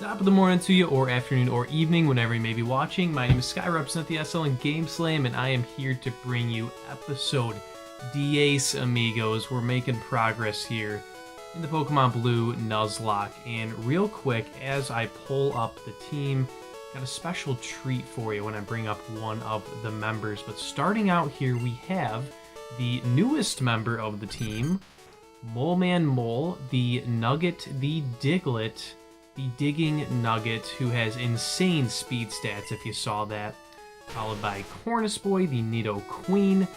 Top of the morning to you, or afternoon, or evening, whenever you may be watching. My name is Sky, represent the SL in GameSLAM, and I am here to bring you episode 10, amigos. We're making progress here in the Pokemon Blue Nuzlocke. And real quick, as I pull up the team, got a special treat for you when I bring up one of the members. But starting out here, we have the newest member of the team, Mole, the Nugget, the Diglett, the Digging Nugget, who has insane speed stats, if you saw that. Followed by Cornusboy, the Nidoqueen,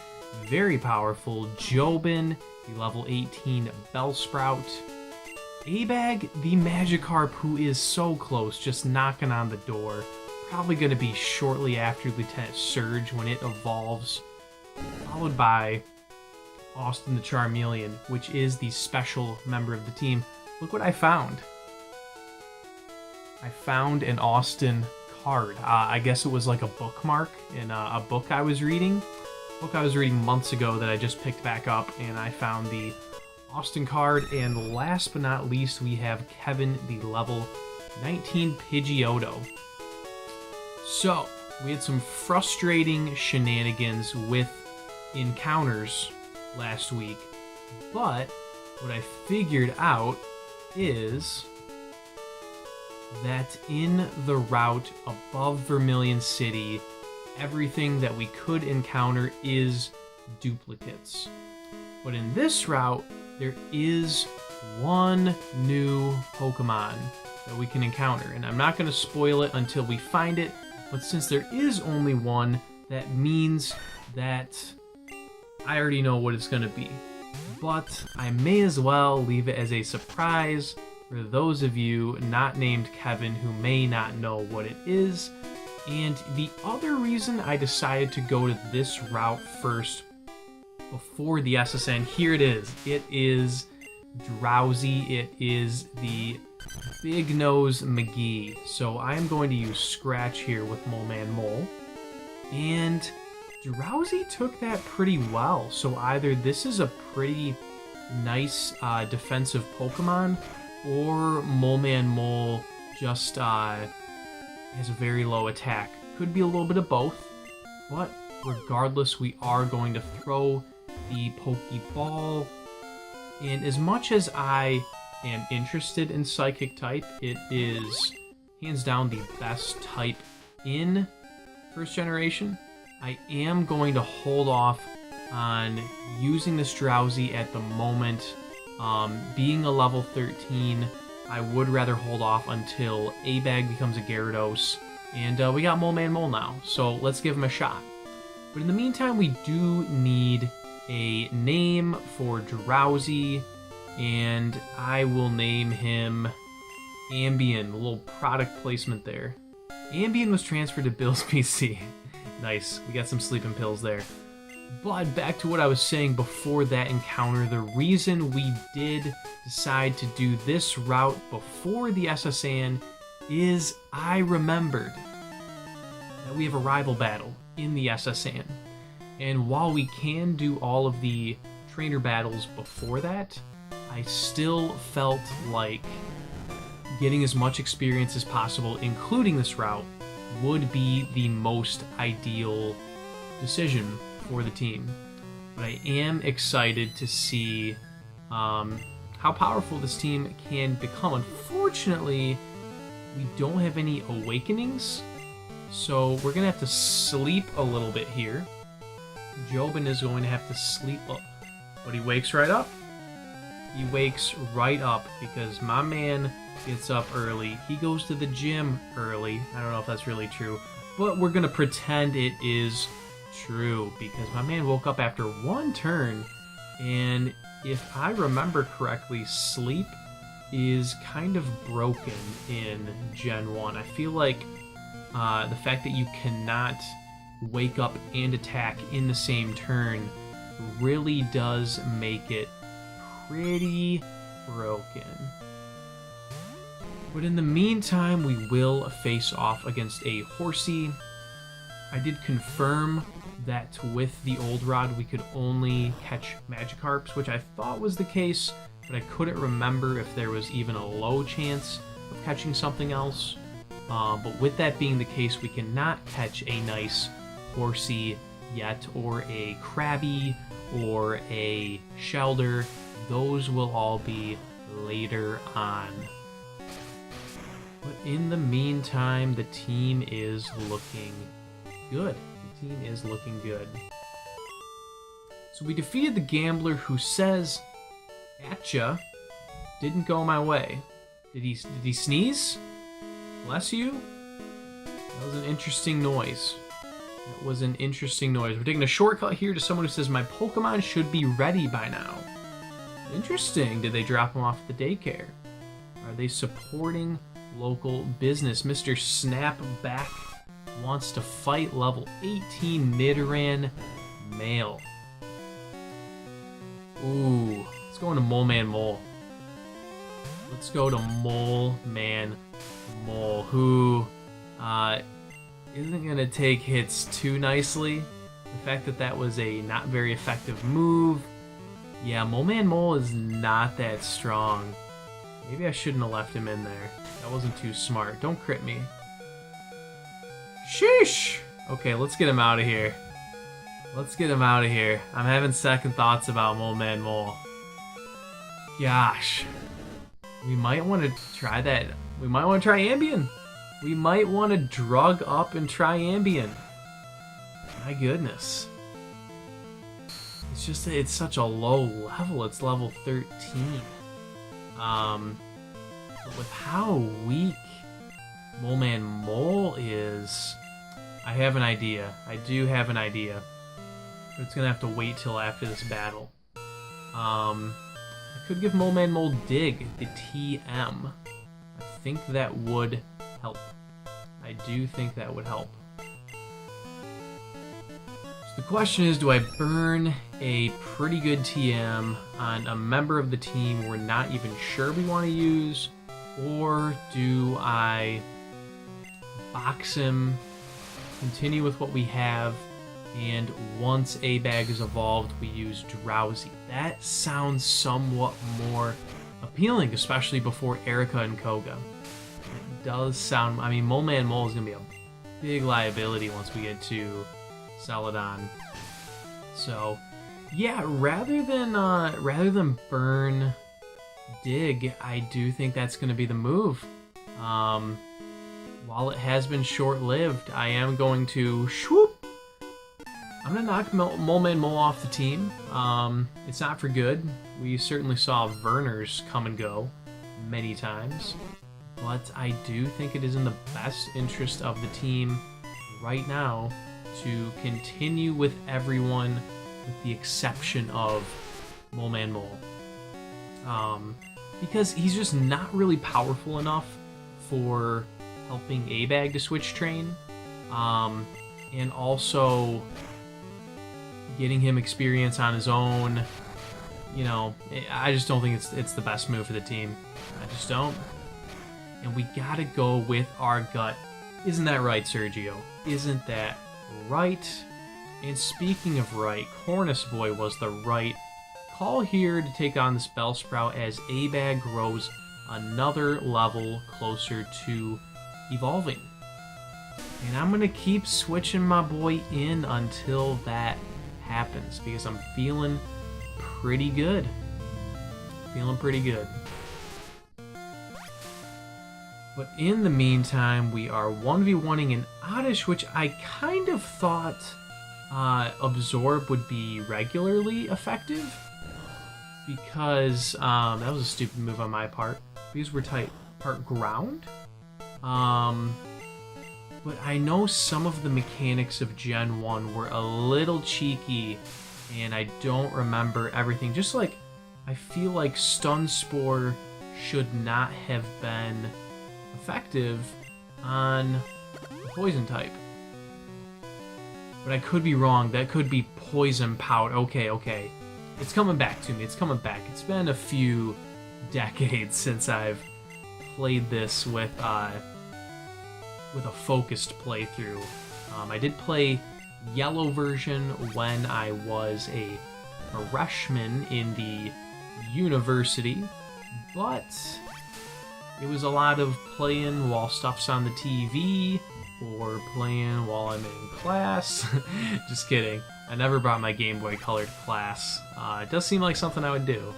very powerful Jobin, the level 18 Bellsprout. Abag, the Magikarp, who is so close, just knocking on the door. Probably going to be shortly after Lieutenant Surge when it evolves. Followed by Austin the Charmeleon, which is the special member of the team. Look what I found. I found an Austin card. I guess it was like a bookmark in a book I was reading. Months ago that I just picked back up, and I found the Austin card. And last but not least, we have Kevin, the level 19 Pidgeotto. So, we had some frustrating shenanigans with encounters last week, but what I figured out is that in the route above Vermilion City, everything that we could encounter is duplicates. But in this route, there is one new Pokemon that we can encounter. And I'm not going to spoil it until we find it, but since there is only one, that means that I already know what it's going to be. But I may as well leave it as a surprise for those of you not named Kevin who may not know what it is. And the other reason I decided to go to this route first before the SSN, here it is. It is Drowsy. It is the Big Nose McGee. So I am going to use Scratch here with Mole. And Drowsy took that pretty well. So either this is a pretty nice defensive Pokemon, or Mole just has a very low attack. Could be a little bit of both, but regardless, we are going to throw the Pokeball. And as much as I am interested in Psychic type, it is hands down the best type in first generation. I am going to hold off on using this Drowsy at the moment. Being a level 13, I would rather hold off until Abag becomes a Gyarados, and we got Mole now, so let's give him a shot. But in the meantime, we do need a name for Drowsy, and I will name him Ambien. A little product placement there. Ambien was transferred to Bill's PC. Nice, we got some sleeping pills there. But back to what I was saying before that encounter, the reason we did decide to do this route before the SSN is I remembered that we have a rival battle in the SSN. And while we can do all of the trainer battles before that, I still felt like getting as much experience as possible, including this route, would be the most ideal decision for the team. But I am excited to see how powerful this team can become. Unfortunately, we don't have any awakenings, so we're gonna have to sleep a little bit here. Jobin is going to have to sleep up, but he wakes right up. He wakes right up because my man gets up early. He goes to the gym early. I don't know if that's really true, but we're gonna pretend it is true because my man woke up after one turn, and if I remember correctly, sleep is kind of broken in Gen 1. I feel like the fact that you cannot wake up and attack in the same turn really does make it pretty broken. But in the meantime, we will face off against a Horsey. I did confirm that with the old rod we could only catch Magikarps, which I thought was the case, but I couldn't remember if there was even a low chance of catching something else. But with that being the case, we cannot catch a nice horsey yet, or a crabby, or a shelder. Those will all be later on. But in the meantime, the team is looking good. The team is looking good. So we defeated the gambler who says, "Atcha, didn't go my way." Did he sneeze? Bless you? That was an interesting noise. That was an interesting noise. We're taking a shortcut here to someone who says, "My Pokemon should be ready by now." Interesting. Did they drop them off at the daycare? Are they supporting local business? Mr. Snapback wants to fight. Level 18 Nidoran male. Ooh, let's go into Mole Man Mole. Let's go to Mole Man Mole, who isn't going to take hits too nicely. The fact that that was a not very effective move. Yeah, Mole Man Mole is not that strong. Maybe I shouldn't have left him in there. That wasn't too smart. Don't crit me. Sheesh! Okay, let's get him out of here. Let's get him out of here. I'm having second thoughts about Mole Man Mole. Gosh. We might want to try that. We might want to try Ambien. We might want to drug up and try Ambien. My goodness. It's just that it's such a low level. It's level 13. But with how weak Mole Man Mole is, I have an idea. I do have an idea. But it's gonna have to wait till after this battle. I could give Mole Man Mole Dig, the TM. I think that would help. I do think that would help. So the question is, do I burn a pretty good TM on a member of the team we're not even sure we want to use, or do I box him, continue with what we have, and once A-Bag is evolved, we use Drowsy? That sounds somewhat more appealing, especially before Erica and Koga. It does sound... I mean, Mole Man Mole is going to be a big liability once we get to Celadon. So, yeah, rather than burn Dig, I do think that's going to be the move. While it has been short-lived, I am going to... Swoop! I'm going to knock Mole Man Mole off the team. It's not for good. We certainly saw Verners come and go many times. But I do think it is in the best interest of the team right now to continue with everyone with the exception of Mole Man Mole. Because he's just not really powerful enough for helping A-Bag to switch train. And also getting him experience on his own. You know, I just don't think it's the best move for the team. I just don't. And we gotta go with our gut. Isn't that right, Sergio? Isn't that right? And speaking of right, Cornus Boy was the right call here to take on this Bellsprout as A-Bag grows another level closer to evolving. And I'm gonna keep switching my boy in until that happens, because I'm feeling pretty good. Feeling pretty good. But in the meantime, we are 1v1ing an Oddish, which I kind of thought Absorb would be regularly effective, because that was a stupid move on my part, because we're part ground. But I know some of the mechanics of Gen 1 were a little cheeky, and I don't remember everything. Just like, I feel like Stun Spore should not have been effective on the Poison type. But I could be wrong. That could be Poison Pout. Okay. It's coming back to me. It's coming back. It's been a few decades since I've played this with a focused playthrough. I did play yellow version when I was a freshman in the university, but It was a lot of playing while stuff's on the TV, or playing while I'm in class. Just kidding. I never brought my Game Boy Color to class. It does seem like something I would do.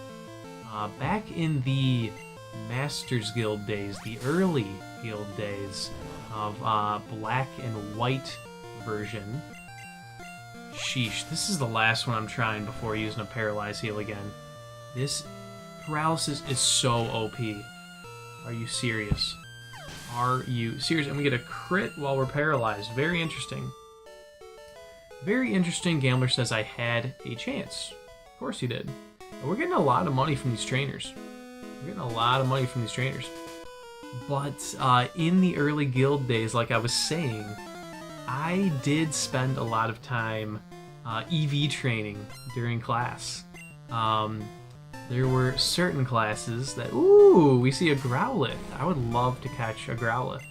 Back in the Masters Guild days, the early guild days of black and white version. Sheesh, this is the last one I'm trying before using a Paralyze Heal again. This paralysis is so OP. Are you serious? Are you serious? And we get a crit while we're paralyzed. Very interesting. Very interesting. Gambler says I had a chance. Of course you did. And we're getting a lot of money from these trainers. But in the early guild days, like I was saying, I did spend a lot of time EV training during class. There were certain classes that... Ooh, we see a Growlithe. I would love to catch a Growlithe.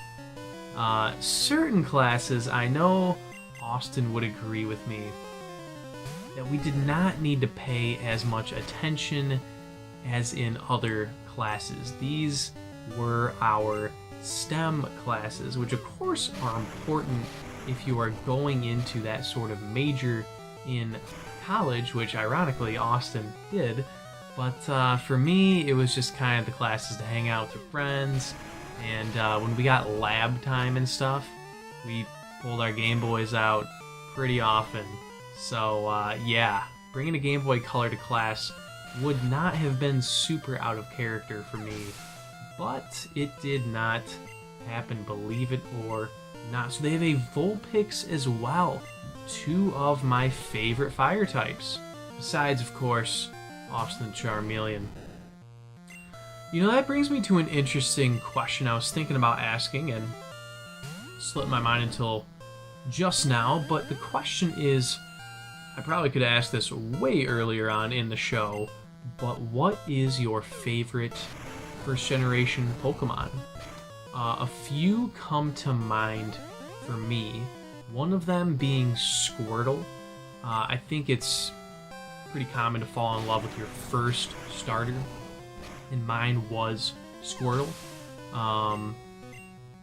Certain classes, I know Austin would agree with me, that we did not need to pay as much attention as in other classes. These were our STEM classes, which of course are important if you are going into that sort of major in college, which ironically Austin did. But for me, it was just kind of the classes to hang out with friends, and when we got lab time and stuff, we pulled our Game Boys out pretty often. So yeah, bringing a Game Boy Color to class would not have been super out of character for me, but it did not happen, believe it or not. So they have a Vulpix as well, two of my favorite fire types, besides of course Austin Charmeleon. You know, that brings me to an interesting question I was thinking about asking and slipped my mind until just now, but the question is, I probably could ask this way earlier on in the show, but what is your favorite first generation Pokemon? A few come to mind for me, one of them being Squirtle. I think it's pretty common to fall in love with your first starter, and mine was Squirtle.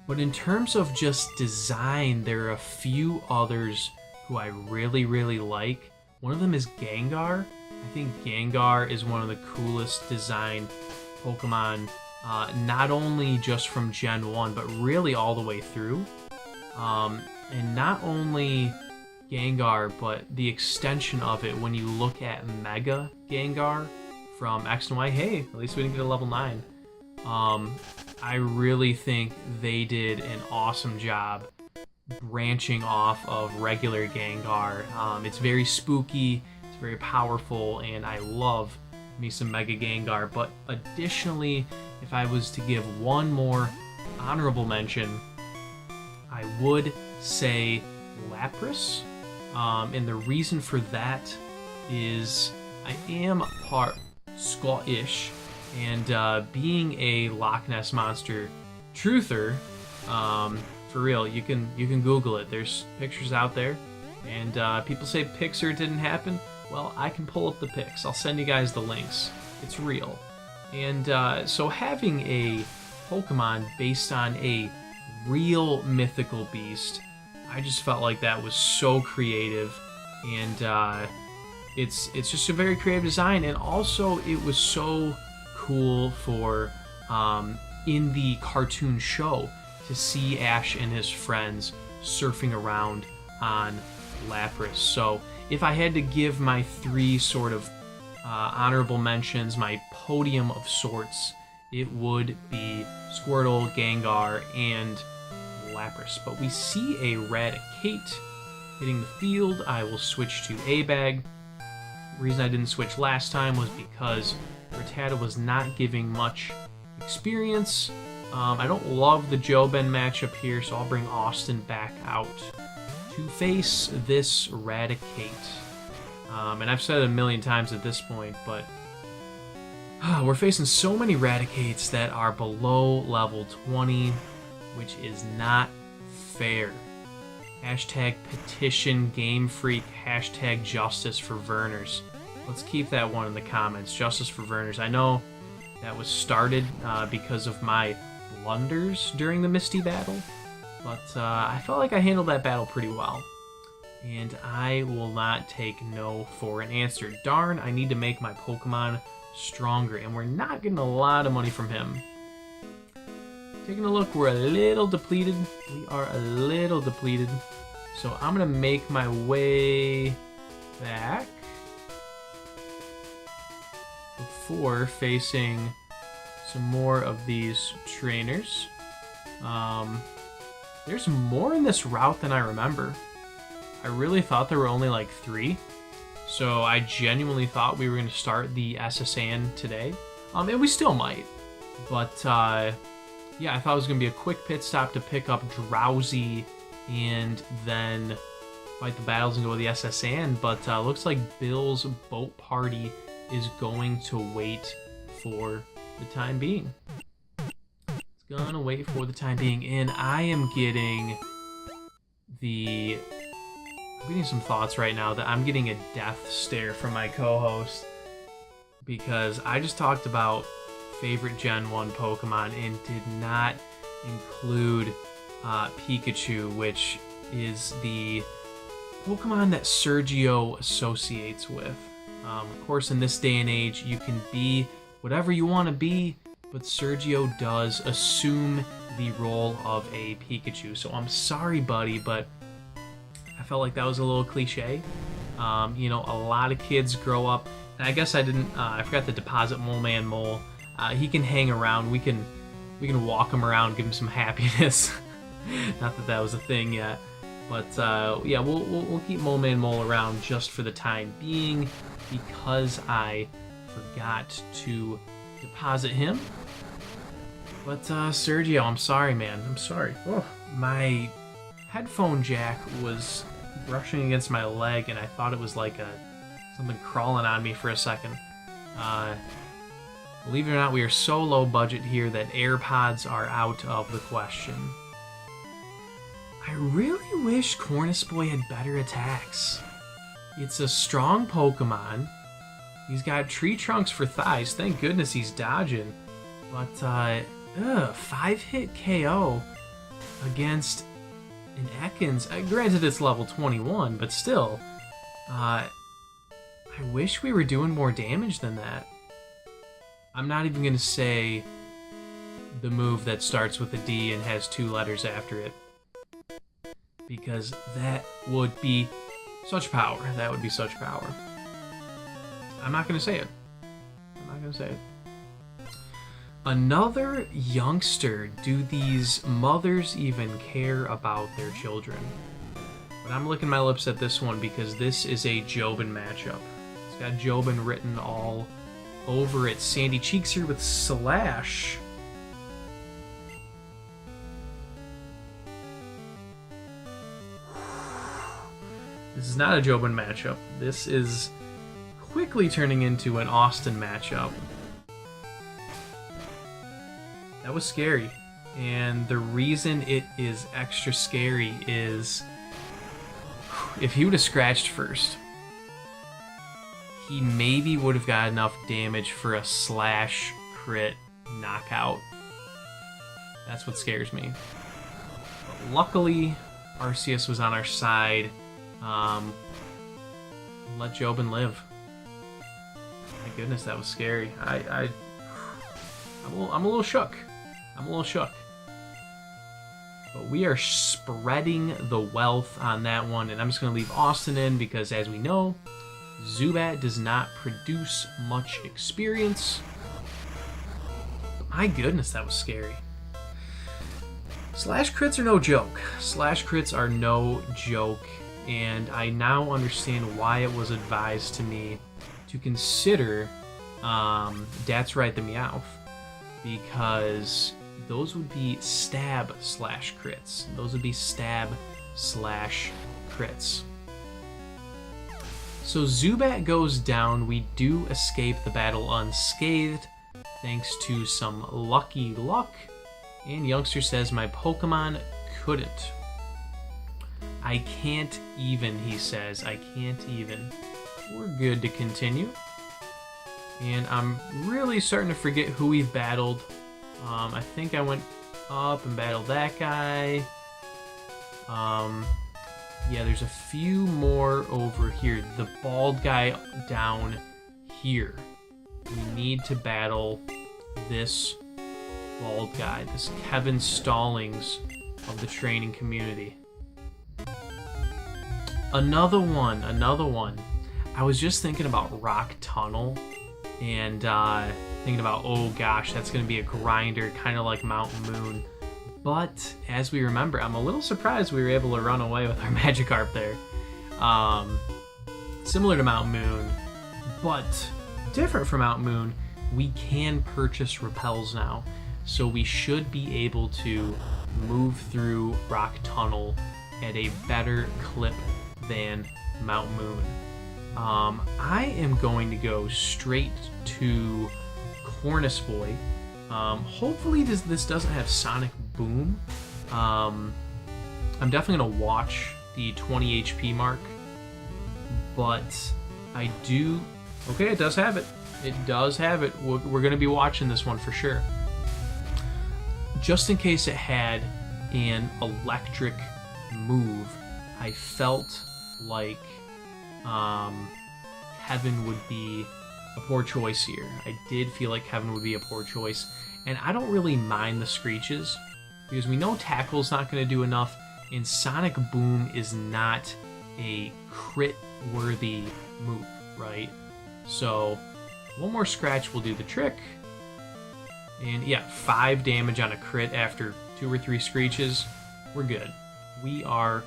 But in terms of just design, there are a few others who I really, really like. One of them is Gengar. I think Gengar is one of the coolest designed Pokemon, not only just from Gen 1, but really all the way through. And not only Gengar, but the extension of it when you look at Mega Gengar from X and Y. Hey, at least we didn't get a level 9. I really think they did an awesome job branching off of regular Gengar. It's very spooky, it's very powerful, and I love me some Mega Gengar. But additionally, if I was to give one more honorable mention, I would say Lapras. And the reason for that is I am part Scottish, and being a Loch Ness Monster truther, for real, you can Google it. There's pictures out there, and people say Pixar didn't happen. Well, I can pull up the pics. I'll send you guys the links. It's real. And so having a Pokemon based on a real mythical beast, I just felt like that was so creative, and it's just a very creative design, and also it was so cool for in the cartoon show to see Ash and his friends surfing around on Lapras. So if I had to give my three sort of honorable mentions, my podium of sorts, it would be Squirtle, Gengar, and Lapras. But we see a Raticate hitting the field. I will switch to A-Bag. The reason I didn't switch last time was because Rattata was not giving much experience. I don't love the Joben matchup here, so I'll bring Austin back out to face this Raticate. And I've said it a million times at this point, but we're facing so many Raticates that are below level 20, which is not fair. Hashtag petition Game Freak, hashtag justice for Verners. Let's keep that one in the comments, justice for Verners. I know that was started because of my blunders during the Misty battle, but I felt like I handled that battle pretty well. And I will not take no for an answer. Darn, I need to make my Pokemon stronger, and we're not getting a lot of money from him. Taking a look, we're a little depleted. We are a little depleted. So I'm gonna make my way back before facing some more of these trainers. There's more in this route than I remember. I really thought there were only like 3. So I genuinely thought we were going to start the SSN today. And we still might. But yeah, I thought it was going to be a quick pit stop to pick up Drowsy and then fight the battles and go with the SSN. But looks like Bill's boat party is going to wait for the time being. It's gonna wait for the time being. And I am getting some thoughts right now that I'm getting a death stare from my co-host because I just talked about favorite Gen 1 Pokemon and did not include Pikachu, which is the Pokemon that Sergio associates with. Of course, in this day and age, you can be whatever you want to be, but Sergio does assume the role of a Pikachu. So I'm sorry, buddy, but I felt like that was a little cliche. You know, a lot of kids grow up, and I guess I didn't. I forgot to deposit Mole Man Mole. He can hang around. We can walk him around, give him some happiness. Not that that was a thing yet, but yeah, we'll keep Mole Man Mole around just for the time being because I forgot to deposit him. But Sergio, I'm sorry, man. I'm sorry. Oh, my headphone jack was brushing against my leg, and I thought it was like something crawling on me for a second. Believe it or not, we are so low budget here that AirPods are out of the question. I really wish Cornus Boy had better attacks. It's a strong Pokemon. He's got tree trunks for thighs. Thank goodness he's dodging. But 5-hit KO against an Ekans. Granted, it's level 21, but still. I wish we were doing more damage than that. I'm not even going to say the move that starts with a D and has 2 letters after it, because that would be such power. That would be such power. I'm not going to say it. I'm not going to say it. Another youngster. Do these mothers even care about their children? But I'm licking my lips at this one because this is a Jobin matchup. It's got Jobin written all over it. Sandy Cheeks here with Slash. This is not a Jobin matchup. This is quickly turning into an Austin matchup. That was scary. And the reason it is extra scary is if he would have scratched first, he maybe would have got enough damage for a Slash crit knockout. That's what scares me. But luckily, Arceus was on our side. Let Jobin live. My goodness, that was scary. I'm a little shook. I'm a little shook. But we are spreading the wealth on that one, and I'm just going to leave Austin in because, as we know, Zubat does not produce much experience. But my goodness, that was scary. Slash crits are no joke. Slash crits are no joke, and I now understand why it was advised to me to consider That's Right, the Meowth, because those would be stab slash crits. Those would be stab slash crits. So Zubat goes down. We do escape the battle unscathed thanks to some lucky luck. And Youngster says, my Pokemon couldn't. I can't even, he says. I can't even. We're good to continue. And I'm really starting to forget who we've battled. I think I went up and battle that guy. Yeah, there's a few more over here. The bald guy down here. We need to battle this bald guy, this Kevin Stallings of the training community. Another one. I was just thinking about Rock Tunnel and thinking about, oh gosh, that's going to be a grinder, kind of like Mountain Moon. But as we remember, I'm a little surprised we were able to run away with our Magikarp there. Similar to Mountain Moon, but different from Mountain Moon, we can purchase repels now. So we should be able to move through Rock Tunnel at a better clip than Mountain Moon. I am going to go straight to Cornus Boy. Hopefully this doesn't have Sonic Boom. I'm definitely going to watch the 20 HP mark, but I do... Okay, it does have it. It does have it. We're going to be watching this one for sure. Just in case it had an electric move, I felt like Kevin would be a poor choice here. I did feel like Kevin would be a poor choice, and I don't really mind the screeches because we know Tackle's not going to do enough, and Sonic Boom is not a crit-worthy move, right? So one more scratch will do the trick. And yeah, 5 damage on a crit after 2 or 3 screeches. We're good. We are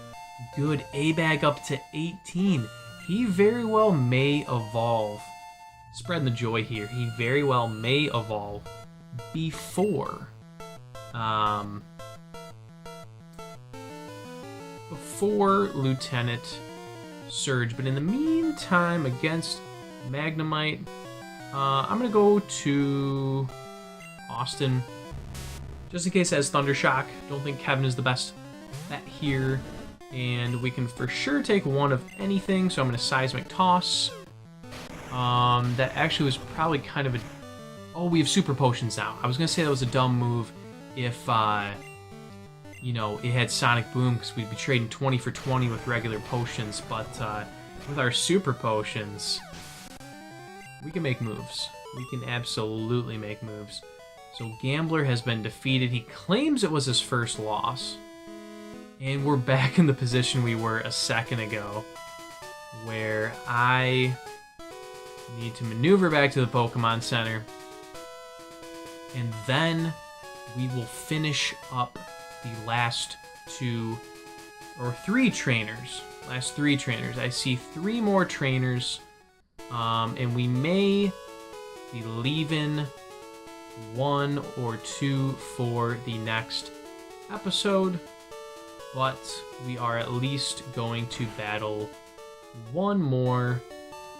good. A-Bag up to 18. He very well may evolve. Spreading the joy here. He very well may evolve before Lieutenant Surge. But in the meantime, against Magnemite, I'm going to go to Austin, just in case it has Thunder Shock. Don't think Kevin is the best bet here. And we can for sure take one of anything, so I'm going to Seismic Toss. That actually was probably kind of a... Oh, we have Super Potions now. I was going to say that was a dumb move if, you know, it had Sonic Boom, because we'd be trading 20 for 20 with regular potions. But with our Super Potions, we can make moves. We can absolutely make moves. So Gambler has been defeated. He claims it was his first loss. And we're back in the position we were a second ago, where I need to maneuver back to the Pokemon Center. And then we will finish up the last 2 or 3 trainers. Last 3 trainers. I see 3 more trainers. And we may be leaving 1 or 2 for the next episode, but we are at least going to battle 1 more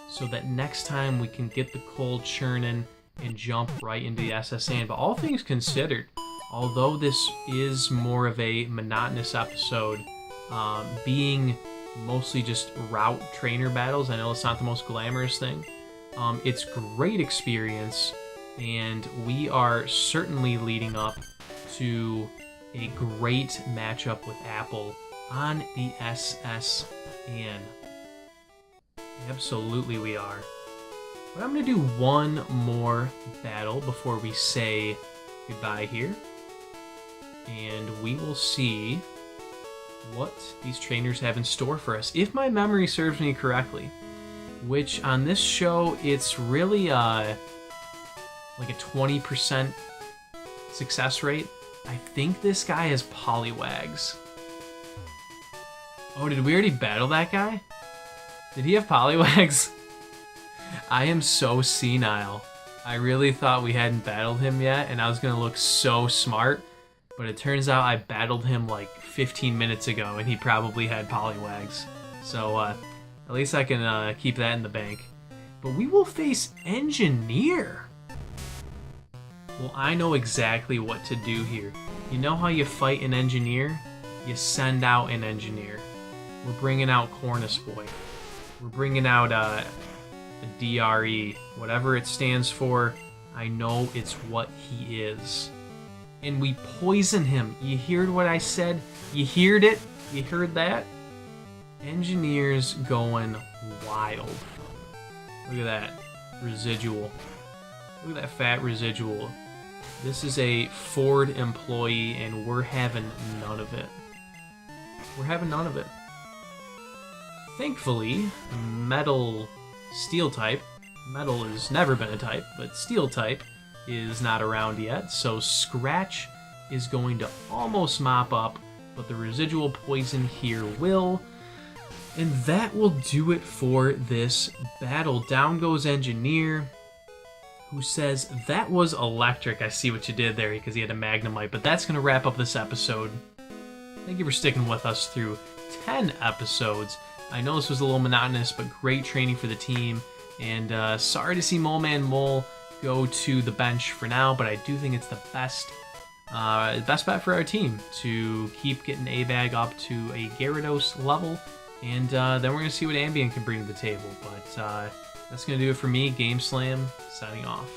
so that next time we can get the cold churning and jump right into the SSN. But all things considered, although this is more of a monotonous episode, being mostly just route trainer battles, I know it's not the most glamorous thing, it's great experience, and we are certainly leading up to a great matchup with Apple on the SSN. Absolutely we are. But I'm going to do 1 more battle before we say goodbye here. And we will see what these trainers have in store for us. If my memory serves me correctly, which on this show, it's really like a 20% success rate. I think this guy has Poliwags. Oh, did we already battle that guy? Did he have Poliwags? I am so senile. I really thought we hadn't battled him yet, and I was going to look so smart. But it turns out I battled him like 15 minutes ago, and he probably had Poliwags. So at least I can keep that in the bank. But we will face Engineer. Well, I know exactly what to do here. You know how you fight an Engineer? You send out an Engineer. We're bringing out Cornus Boy. We're bringing out a DRE. Whatever it stands for, I know it's what he is. and we poison him. You heard what I said? You heard it? You heard that? Engineers going wild. Look at that residual. Look at that fat residual. This is a Ford employee, and we're having none of it. We're having none of it. Thankfully, metal steel type. Metal has never been a type, but steel type is not around yet. So Scratch is going to almost mop up, but the residual poison here will. And that will do it for this battle. Down goes Engineer, who says, that was electric. I see what you did there because he had a Magnemite. But that's going to wrap up this episode. Thank you for sticking with us through 10 episodes. I know this was a little monotonous, but great training for the team. And sorry to see Mole Man Mole go to the bench for now, but I do think it's the best bet for our team to keep getting A-Bag up to a Gyarados level. And then we're going to see what Ambient can bring to the table. But that's going to do it for me, GameSLAM, signing off.